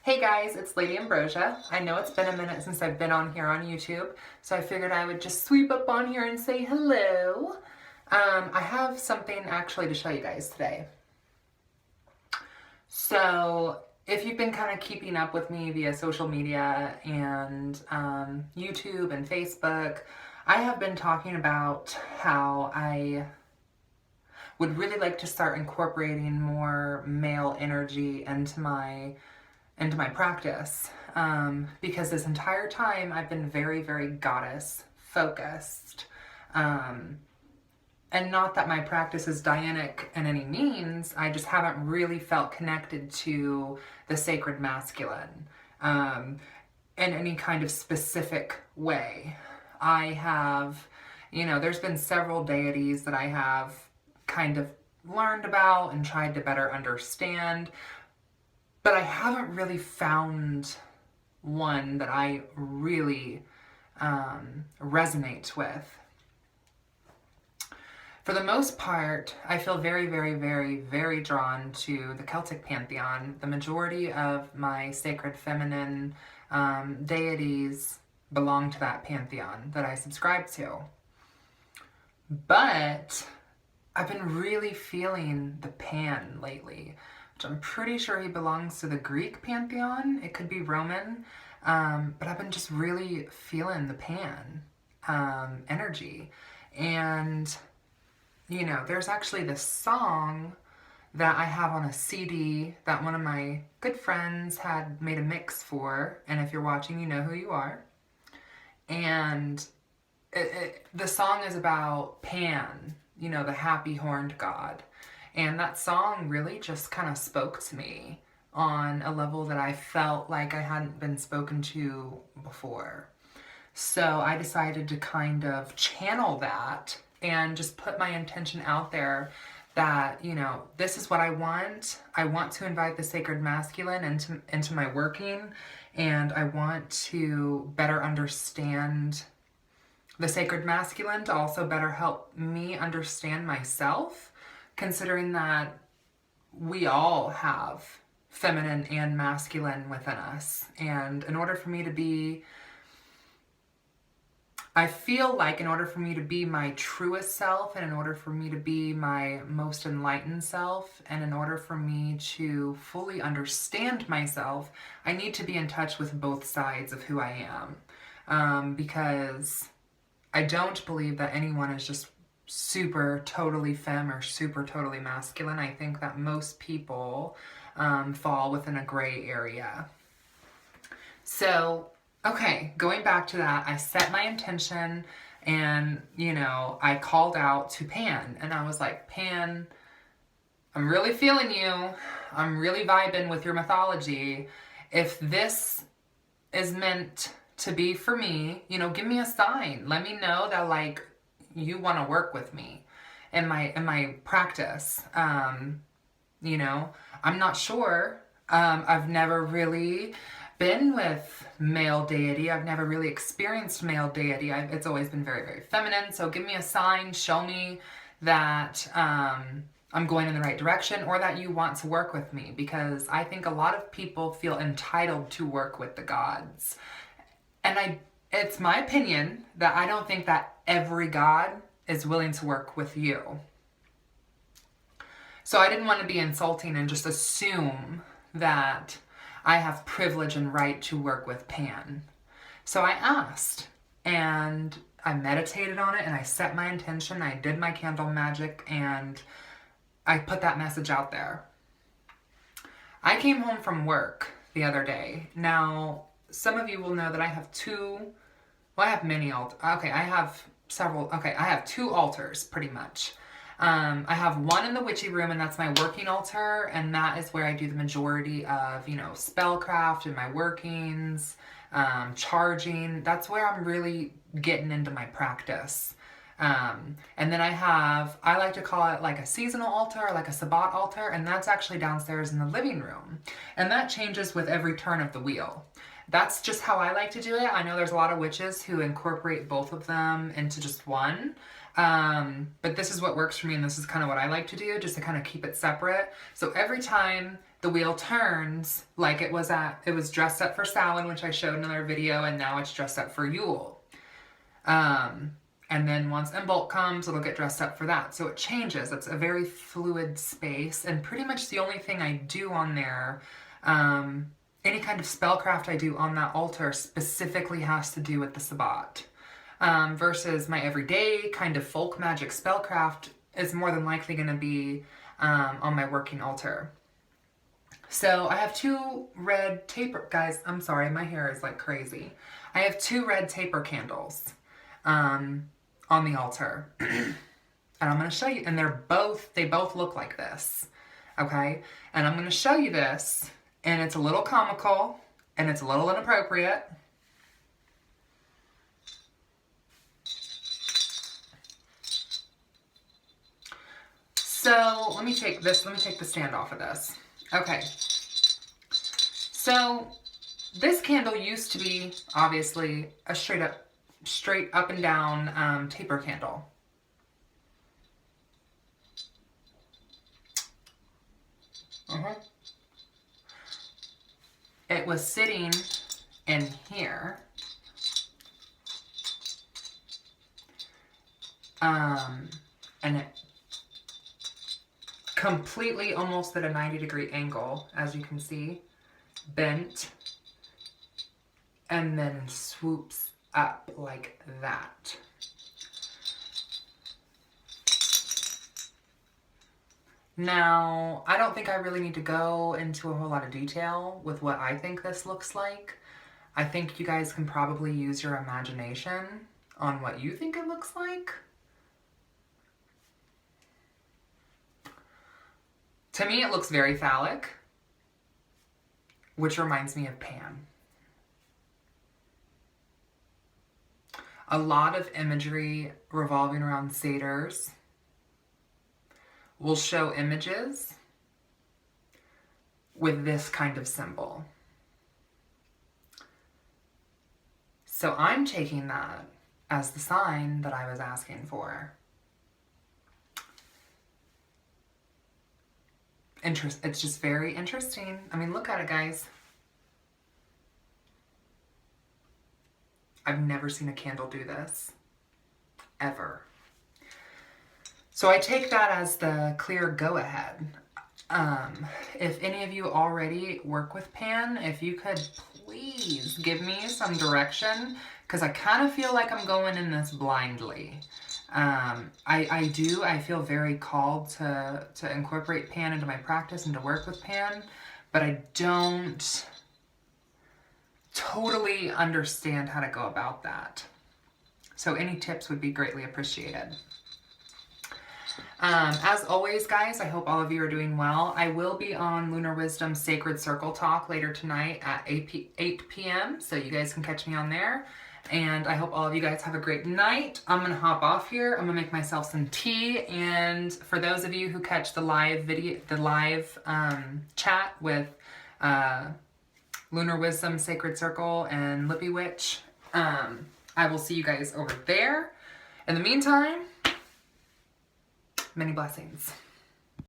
Hey guys, it's Lady Ambrosia. I know it's been a minute since I've been on here on YouTube, so I figured I would just sweep up on here and say hello. I have something actually to show you guys today. So, if you've been kind of keeping up with me via social media and YouTube and Facebook, I have been talking about how I would really like to start incorporating more male energy into my practice, because this entire time I've been very, very goddess focused. And not that my practice is Dianic in any means, I just haven't really felt connected to the sacred masculine in any kind of specific way. I have, there's been several deities that I have kind of learned about and tried to better understand, but I haven't really found one that I really resonate with. For the most part, I feel very, very, very, very drawn to the Celtic pantheon. The majority of my sacred feminine deities belong to that pantheon that I subscribe to. But I've been really feeling the Pan lately, which I'm pretty sure he belongs to the Greek pantheon. It could be Roman, but I've been just really feeling the Pan energy. And there's actually this song that I have on a CD that one of my good friends had made a mix for, and if you're watching, you know who you are. And the song is about Pan, the happy horned god. And that song really just kind of spoke to me on a level that I felt like I hadn't been spoken to before. So I decided to kind of channel that and just put my intention out there that, this is what I want. I want to invite the sacred masculine into my working, and I want to better understand the sacred masculine to also better help me understand myself, considering that we all have feminine and masculine within us. And in order for me to be, I feel like in order for me to be my truest self, and in order for me to be my most enlightened self, and in order for me to fully understand myself, I need to be in touch with both sides of who I am. Because I don't believe that anyone is just super totally femme or super totally masculine. I think that most people fall within a gray area. So, okay, going back to that, I set my intention and, I called out to Pan, and I was like, Pan, I'm really feeling you. I'm really vibing with your mythology. If this is meant to be for me, give me a sign. Let me know that, you want to work with me in my practice. I'm not sure. I've never really been with male deity. I've never really experienced male deity. It's always been very, very feminine. So give me a sign. Show me that I'm going in the right direction, or that you want to work with me, because I think a lot of people feel entitled to work with the gods. And it's my opinion that I don't think that every god is willing to work with you. So I didn't want to be insulting and just assume that I have privilege and right to work with Pan. So I asked, and I meditated on it, and I set my intention, I did my candle magic, and I put that message out there. I came home from work the other day. Now, some of you will know that I have I have many altars. Okay, I have several. Okay, I have two altars, pretty much. I have one in the witchy room, and that's my working altar, and that is where I do the majority of, spellcraft and my workings, charging. That's where I'm really getting into my practice. And then I like to call it like a seasonal altar, or like a Sabbat altar, and that's actually downstairs in the living room. And that changes with every turn of the wheel. That's just how I like to do it. I know there's a lot of witches who incorporate both of them into just one. But this is what works for me, and this is kind of what I like to do, just to kind of keep it separate. So every time the wheel turns like it was dressed up for Samhain, which I showed in another video, and now it's dressed up for Yule. And then once Imbolc comes, it'll get dressed up for that. So it changes. It's a very fluid space, and pretty much the only thing I do on there, any kind of spellcraft I do on that altar specifically has to do with the Sabbat. Versus my everyday kind of folk magic spellcraft is more than likely going to be on my working altar. So I have 2 red taper, guys, I'm sorry, my hair is like crazy. I have 2 red taper candles on the altar. And I'm going to show you, and they both look like this, okay? And I'm going to show you this, and it's a little comical, and it's a little inappropriate. So let me take the stand off of this. Okay, so this candle used to be obviously a straight up and down taper candle. It was sitting in here. And it completely almost at a 90-degree angle, as you can see, bent, and then swoops up like that. Now, I don't think I really need to go into a whole lot of detail with what I think this looks like. I think you guys can probably use your imagination on what you think it looks like. To me, it looks very phallic, which reminds me of Pan. A lot of imagery revolving around satyrs will show images with this kind of symbol. So I'm taking that as the sign that I was asking for. It's just very interesting. I mean, look at it, guys. I've never seen a candle do this, ever. So I take that as the clear go-ahead. If any of you already work with Pan, if you could please give me some direction, because I kind of feel like I'm going in this blindly. I feel very called to incorporate Pan into my practice and to work with Pan, but I don't totally understand how to go about that. So any tips would be greatly appreciated. As always, guys, I hope all of you are doing well. I will be on Lunar Wisdom Sacred Circle Talk later tonight at 8 p.m., so you guys can catch me on there. And I hope all of you guys have a great night. I'm going to hop off here. I'm going to make myself some tea. And for those of you who catch the live video, chat with Lunar Wisdom Sacred Circle and Lippy Witch, I will see you guys over there. In the meantime, many blessings.